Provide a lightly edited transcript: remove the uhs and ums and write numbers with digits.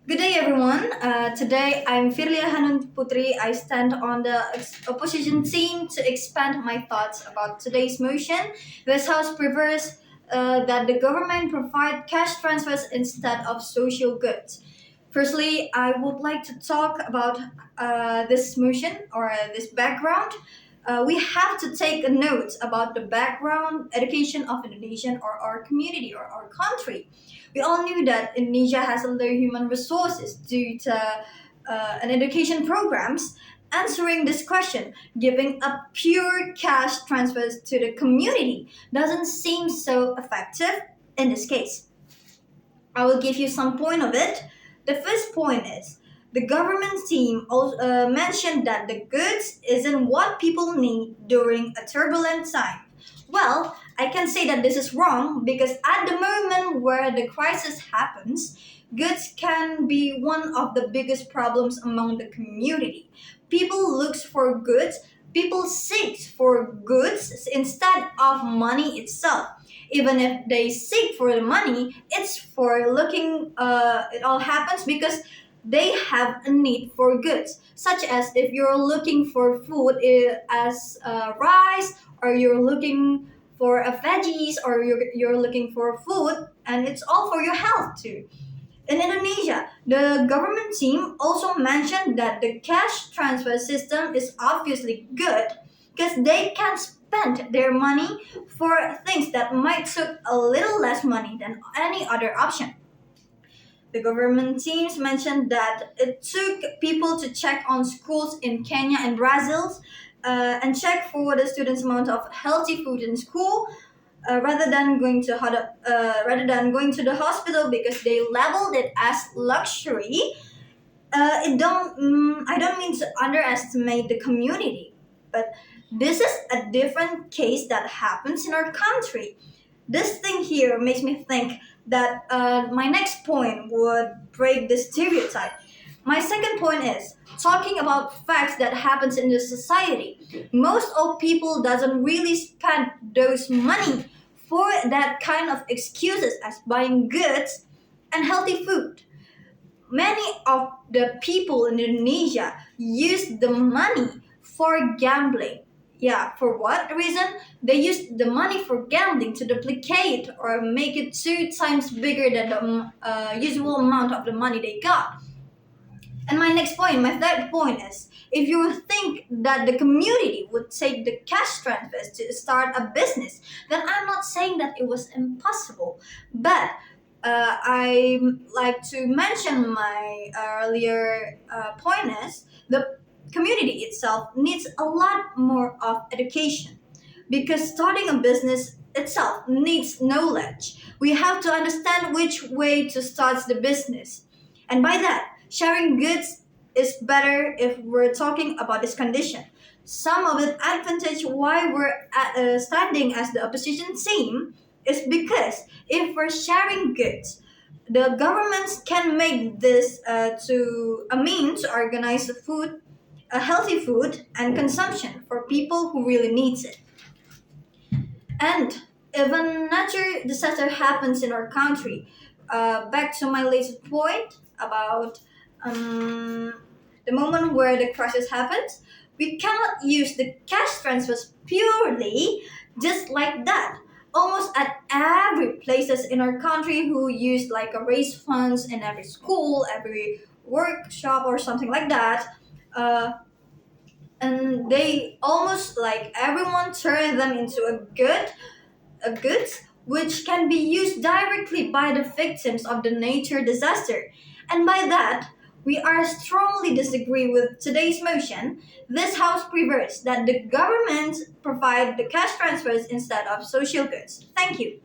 Good day, everyone. Today I'm Firlia Hanun Putri. I stand on the opposition team to expand my thoughts about today's motion. This House prefers that the government provide cash transfers instead of social goods. Firstly, I would like to talk about this motion or this background. We have to take a note about the background education of Indonesian or our community or our country. We all knew that Indonesia has low human resources due to an education programs. Answering this question, giving up pure cash transfers to the community doesn't seem so effective in this case. I will give you some point of it. The first point is the government team also mentioned that the goods isn't what people need during a turbulent time. Well, I can say that this is wrong because at the moment where the crisis happens, goods can be one of the biggest problems among the community. People looks for goods, people seek for goods instead of money itself. Even if they seek for the money, it's for looking. It all happens because they have a need for goods, such as if you're looking for food as rice, or you're looking for a veggies, or you're looking for food, and it's all for your health too. In Indonesia, the government team also mentioned that the cash transfer system is obviously good because they can spend their money for things that might took a little less money than any other option. The government teams mentioned that it took people to check on schools in Kenya and Brazil and check for the students' amount of healthy food in school rather than going to the hospital because they labeled it as luxury. I don't mean to underestimate the community, but this is a different case that happens in our country. This thing here makes me think that my next point would break the stereotype. My second point is talking about facts that happens in the society. Most of people doesn't really spend those money for that kind of excuses as buying goods and healthy food. Many of the people in Indonesia use the money for gambling. Yeah, for what reason? They use the money for gambling to duplicate or make it two times bigger than the usual amount of the money they got. And my third point is if you think that the community would take the cash transfers to start a business, then I'm not saying that it was impossible. But I like to mention my earlier point is the community itself needs a lot more of education because starting a business itself needs knowledge. We have to understand which way to start the business. And by that, sharing goods is better if we're talking about this condition. Some of the advantage why we're standing as the opposition team is because if we're sharing goods, the governments can make this to a means to organize the food, a healthy food and consumption for people who really needs it. And if a natural disaster happens in our country, back to my latest point about the moment where the crisis happens, we cannot use the cash transfers purely just like that. Almost at every places in our country who use like a raise funds in every school, every workshop or something like that, uh, and they almost like everyone turn them into a goods which can be used directly by the victims of the nature disaster. And by that, we are strongly disagree with today's motion. This House prefers that the government provide the cash transfers instead of social goods. Thank you.